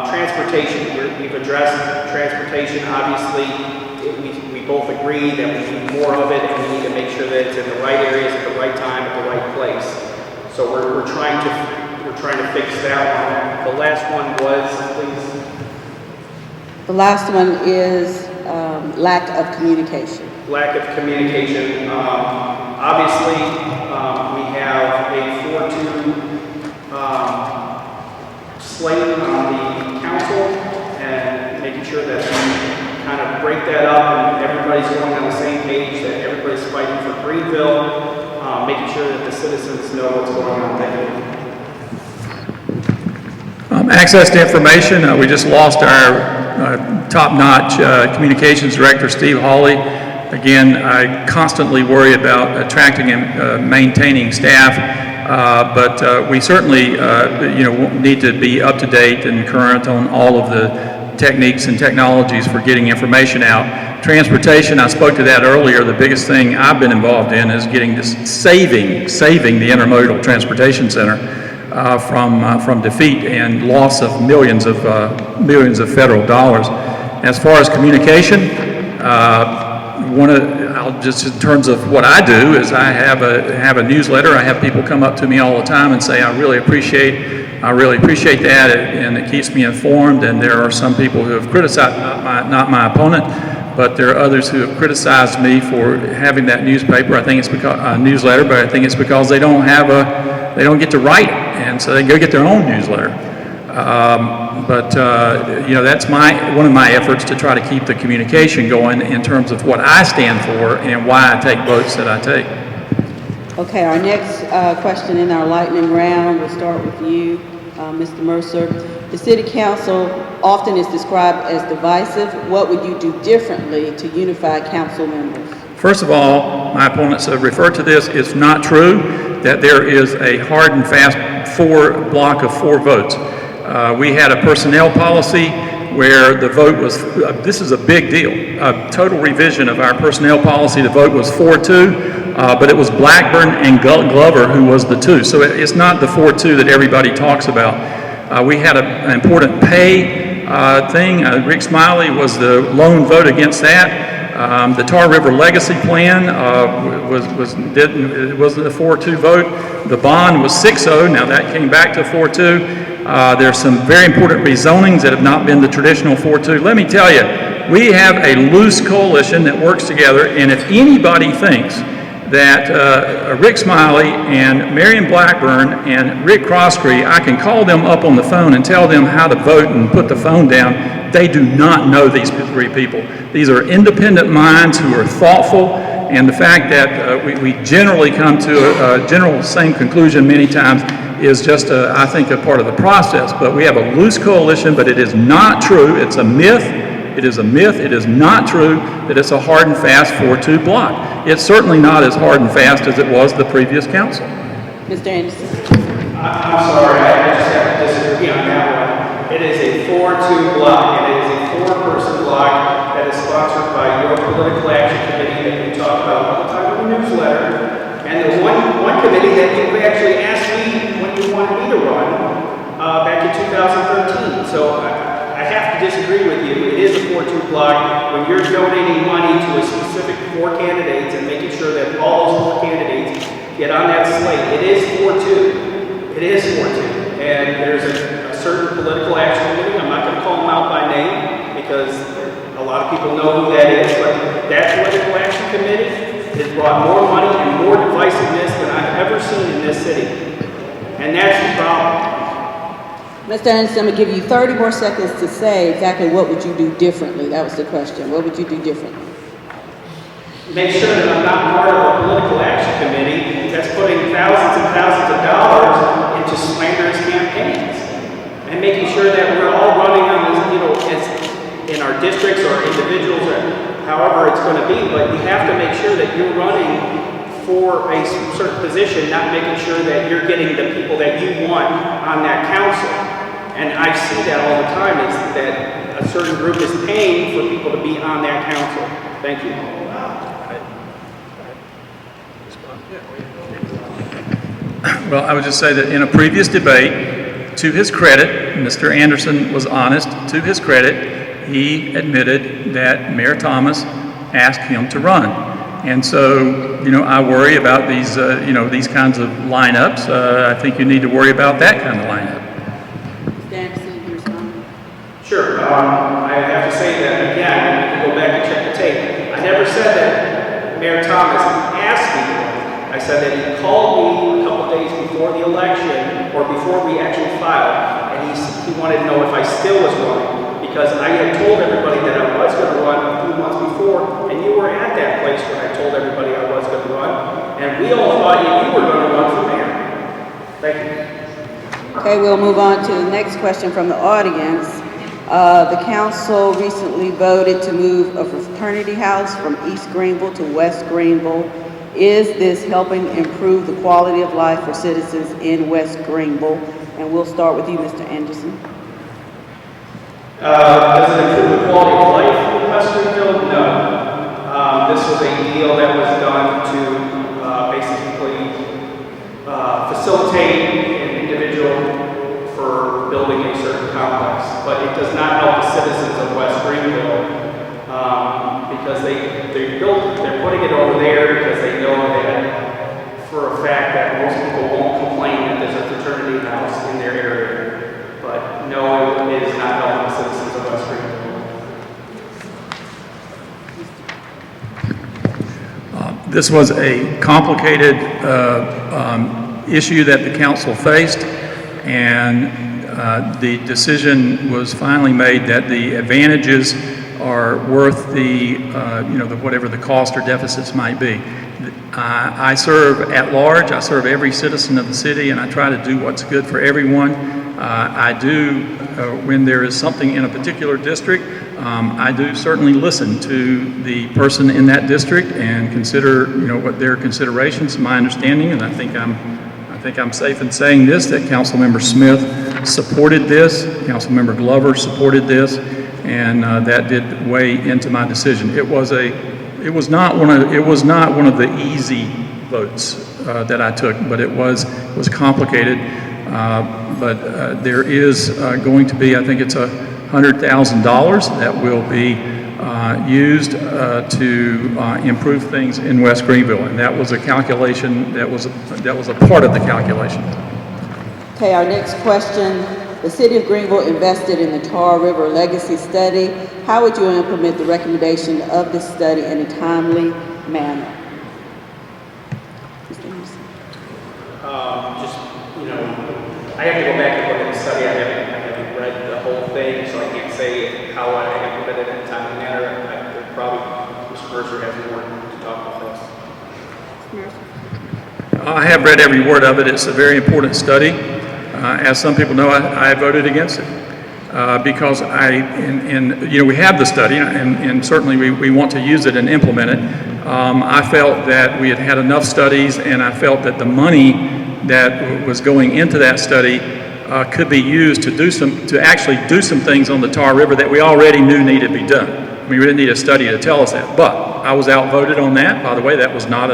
Transportation, we've addressed transportation. Obviously, we both agree that we need more of it, and we need to make sure that it's in the right areas at the right time at the right place. So we're trying to fix that one. The last one was, please. The last one is lack of communication. Lack of communication. Obviously, we have a 4-2 slate on the council, and making sure that we kind of break that up and everybody's going on the same page, that everybody's fighting for Greenville, making sure that the citizens know what's going on. Thank you. Access to information. We just lost our top-notch communications director, Steve Hawley. Again, I constantly worry about attracting and maintaining staff. But we certainly, need to be up to date and current on all of the techniques and technologies for getting information out. Transportation, I spoke to that earlier. The biggest thing I've been involved in is getting this saving the intermodal transportation center from defeat and loss of millions of federal dollars. As far as communication, just in terms of what I do is I have a newsletter. I have people come up to me all the time and say, I really appreciate that, and it keeps me informed. And there are some people who have criticized, not my opponent, but there are others who have criticized me for having that newspaper. I think it's because newsletter, but I think it's because they don't get to write it, and so they go get their own newsletter. That's one of my efforts to try to keep the communication going in terms of what I stand for and why I take votes that I take. Okay, our next question in our lightning round, we'll start with you, Mr. Mercer. The city council often is described as divisive. What would you do differently to unify council members? First of all, my opponents have referred to this. It's not true that there is a hard and fast block of 4 votes. We had a personnel policy where the vote was, this is a big deal, a total revision of our personnel policy. The vote was 4-2, but it was Blackburn and Glover who was the 2. So it's not the 4-2 that everybody talks about. We had an important pay thing. Rick Smiley was the lone vote against that. The Tar River Legacy Plan it wasn't a 4-2 vote. The bond was 6-0. Now that came back to 4-2. There's some very important rezonings that have not been the traditional 4-2. Let me tell you, we have a loose coalition that works together, and if anybody thinks that Rick Smiley and Marion Blackburn and Rick Croskrey, I can call them up on the phone and tell them how to vote and put the phone down, they do not know these 3 people. These are independent minds who are thoughtful, and the fact that we generally come to a general same conclusion many times is just, I think, a part of the process. But we have a loose coalition, but it is not true. It's a myth. It is a myth. It is not true that it's a hard and fast 4-2 block. It's certainly not as hard and fast as it was the previous council. Mr. Anderson. I'm sorry, I just have to disagree on that one. It is a 4-2 block, and it is a 4-person block that is sponsored by your political action committee that you talk about all the time in the newsletter, and the one committee that you actually asked me when you wanted me to run back in 2013. So I have to disagree with you. It is a 4-2 block when you're donating money to a specific 4 candidates and making sure that all those 4 candidates get on that slate. It is 4-2. It is 4-2. And there's a certain political action committee. I'm not going to call them out by name because a lot of people know who that is, but that political action committee has brought more money and more divisiveness than I've ever seen in this city. And that's the problem. Mr. Anderson, I'm going to give you 30 more seconds to say exactly what would you do differently. That was the question. What would you do differently? Make sure that I'm not part of a political action committee that's putting thousands and thousands of dollars into slanderous campaigns. And making sure that we're all running on this, as in our districts or individuals or however it's going to be, but you have to make sure that you're running for a certain position, not making sure that you're getting the people that you want on that council. And I see that all the time, is that a certain group is paying for people to be on that council. Thank you. Well, I would just say that in a previous debate, to his credit, Mr. Anderson was honest. To his credit, he admitted that Mayor Thomas asked him to run. And so, I worry about these, these kinds of lineups. I think you need to worry about that kind of lineup. Mr. Anderson, you respond? Sure. I have to say that, again, you can go back and check the tape. I never said that Mayor Thomas asked me to run. I said that he called me a couple days before the election, or before we actually filed, and he wanted to know if I still was running. Because I had told everybody that I was going to run a few months before, and you were at that place when I told everybody I was going to run, and we all thought you were going to run for mayor. Thank you. Okay, we'll move on to the next question from the audience. The council recently voted to move a fraternity house from East Greenville to West Greenville. Is this helping improve the quality of life for citizens in West Greenville? And we'll start with you, Mr. Anderson. Does it improve the quality of life in West Greenville? No. This was a deal that was done to basically facilitate an individual for building a certain complex, but it does not help the citizens of West Greenville because they're putting it over there because they know that for a fact that most people won't complain that there's a fraternity house in their area. But no, it is not helping the citizens of West Greenville. This was a complicated issue that the council faced, and the decision was finally made that the advantages are worth the whatever the cost or deficits might be. I serve at large. I serve every citizen of the city, and I try to do what's good for everyone. I do, when there is something in a particular district, I do certainly listen to the person in that district and consider, what their considerations. My understanding, and I think I'm safe in saying this, that Councilmember Smith supported this, Councilmember Glover supported this, and that did weigh into my decision. It was not one of the easy votes that I took, but it was complicated. But there is going to be, I think it's $100,000 that will be used to improve things in West Greenville, and that was a calculation that was a part of the calculation. Okay, our next question. The City of Greenville invested in the Tar River Legacy Study. How would you implement the recommendation of this study in a timely manner? I have to go back and look at the study. I haven't read the whole thing, so I can't say how I implemented it in a timely manner. Probably Mr. Mercer has more to talk about this. I have read every word of it. It's a very important study. As some people know, I voted against it because we have the study, and certainly we want to use it and implement it. I felt that we had enough studies, and I felt that the money that was going into that study could be used to actually do some things on the Tar River that we already knew needed to be done. We didn't need a study to tell us that, but I was outvoted on that. By the way, that was not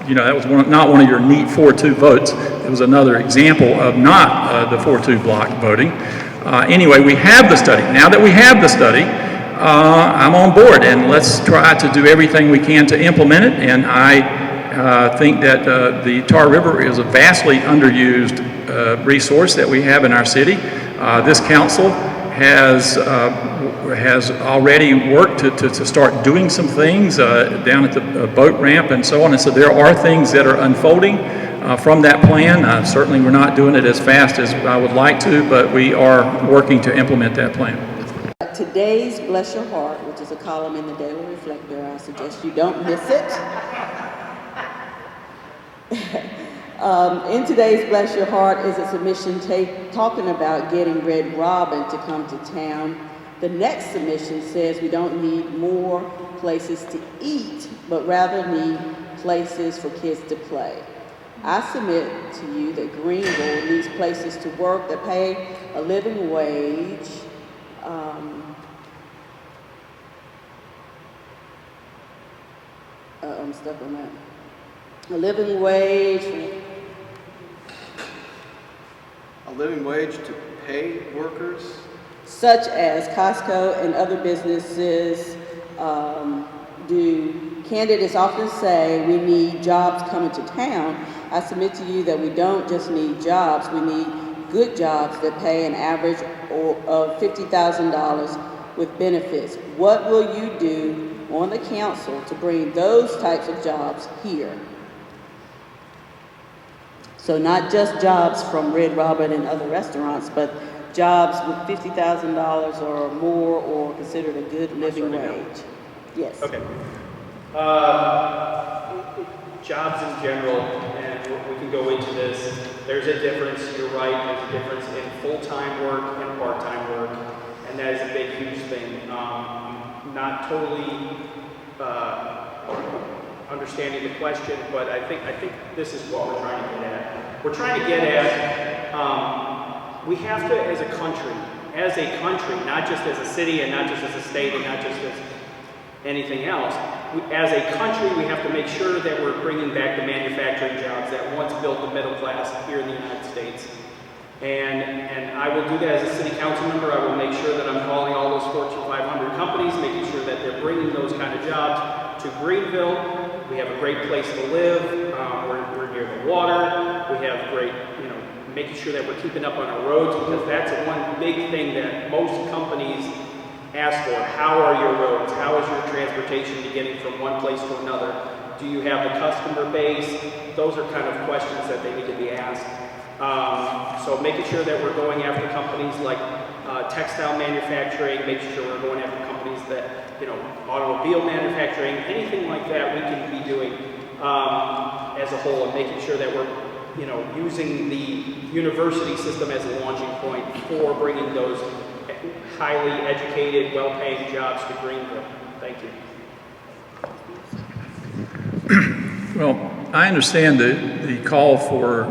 not one of your neat 4-2 votes. It was another example of not the 4-2 block voting. Anyway, we have the study. Now that we have the study, I'm on board, and let's try to do everything we can to implement it. And I think that the Tar River is a vastly underused resource that we have in our city. This council has already worked to start doing some things down at the boat ramp and so on. And so there are things that are unfolding from that plan. Certainly we're not doing it as fast as I would like to, but we are working to implement that plan. Today's Bless Your Heart, which is a column in the Daily Reflector, I suggest you don't miss it. In today's Bless Your Heart is a submission talking about getting Red Robin to come to town. The next submission says we don't need more places to eat, but rather need places for kids to play. I submit to you that Greenville needs places to work that pay a living wage. I'm stuck on that. A living wage. A living wage to pay workers? Such as Costco and other businesses do. Candidates often say we need jobs coming to town. I submit to you that we don't just need jobs, we need good jobs that pay an average of $50,000 with benefits. What will you do on the council to bring those types of jobs here? So not just jobs from Red Robin and other restaurants, but jobs with $50,000 or more, or considered a good living wage. Yes. Okay. Jobs in general, and we can go into this. There's a difference, you're right, there's a difference in full-time work and part-time work, and that is a big, huge thing. I'm understanding the question, but I think this is what we're trying to get at. We're trying to get at, we have to, as a country, not just as a city and not just as a state and not just as anything else, as a country, we have to make sure that we're bringing back the manufacturing jobs that once built the middle class here in the United States. And I will do that as a city council member. I will make sure that I'm calling all those Fortune 500 companies, making sure that they're bringing those kind of jobs to Greenville. We have a great place to live. We're near the water. We have great, making sure that we're keeping up on our roads, because that's one big thing that most companies ask for. How are your roads? How is your transportation to getting from one place to another? Do you have the customer base? Those are kind of questions that they need to be asked. So making sure that we're going after companies like textile manufacturing, making sure we're going after companies that, automobile manufacturing, anything like that we can be doing as a whole, and making sure that we're, using the university system as a launching point for bringing those highly educated, well-paying jobs to Greenville. Thank you. Well, I understand the call for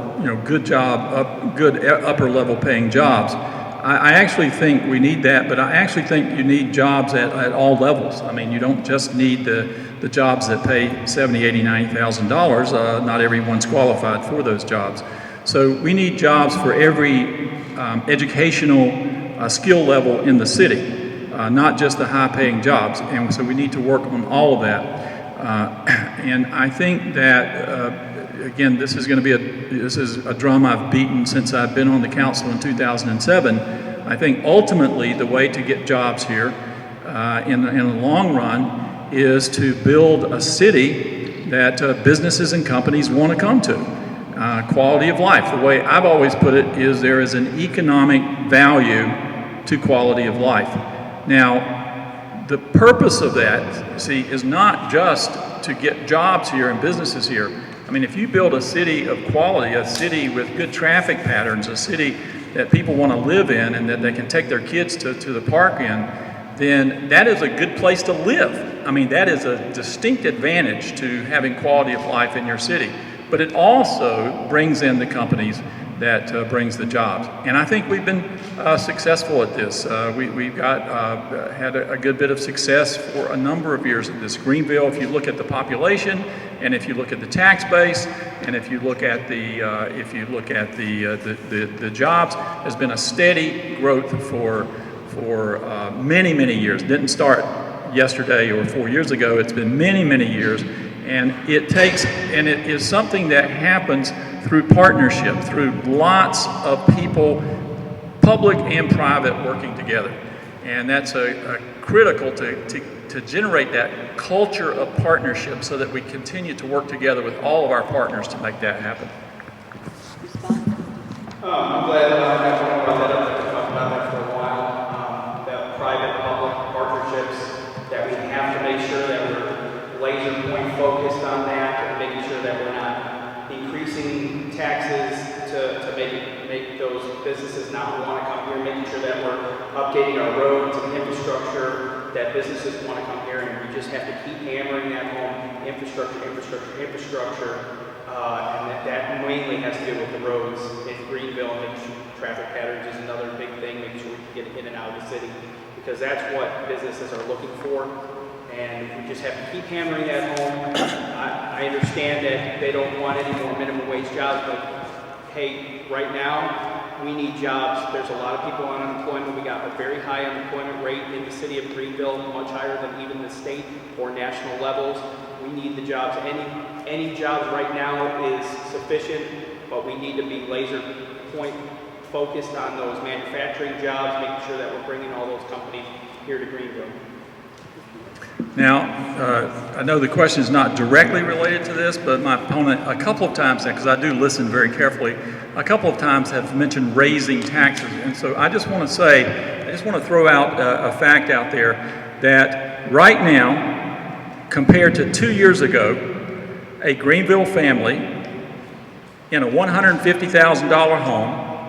good upper level paying jobs. I actually think we need that, but I actually think you need jobs at all levels. I mean, you don't just need the jobs that pay $70,000, $80,000, $90,000. Not everyone's qualified for those jobs. So we need jobs for every educational skill level in the city, not just the high-paying jobs. And so we need to work on all of that. And I think that, again, this is a drum I've beaten since I've been on the council in 2007. I think ultimately the way to get jobs here in the long run is to build a city that businesses and companies want to come to. Quality of life. The way I've always put it is there is an economic value to quality of life. Now, the purpose of that, see, is not just to get jobs here and businesses here. I mean, if you build a city of quality, a city with good traffic patterns, a city that people want to live in and that they can take their kids to the park in, then that is a good place to live. I mean, that is a distinct advantage to having quality of life in your city. But it also brings in the companies that brings the jobs. And I think we've been successful at this. We've had a good bit of success for a number of years at this. Greenville, if you look at the population, and if you look at the tax base, and if you look at the jobs, has been a steady growth for many, many years. Didn't start yesterday or 4 years ago. It's been many, many years. And it is something that happens through partnership, through lots of people, public and private, working together. And that's critical to generate that culture of partnership so that we continue to work together with all of our partners to make that happen. I'm glad that brought that up. I've talked about that for a while. About private-public partnerships, that we have to make sure that we're laser point focused on that, and making sure that we're not increasing taxes to make those businesses not want to come here, making sure that we're updating our roads and infrastructure, that businesses want to come here, and we just have to keep hammering that home, infrastructure, and that mainly has to do with the roads in Greenville. Making sure traffic patterns is another big thing, making sure we can get in and out of the city, because that's what businesses are looking for. And we just have to keep hammering that home. I understand that they don't want any more minimum wage jobs, but hey, right now, we need jobs. There's a lot of people on unemployment. We got a very high unemployment rate in the city of Greenville, much higher than even the state or national levels. We need the jobs. Any jobs right now is sufficient, but we need to be laser point focused on those manufacturing jobs, making sure that we're bringing all those companies here to Greenville. Now, I know the question is not directly related to this, but my opponent a couple of times, because I do listen very carefully, a couple of times have mentioned raising taxes. And so I just want to throw out a fact out there that right now, compared to 2 years ago, a Greenville family in a $150,000 home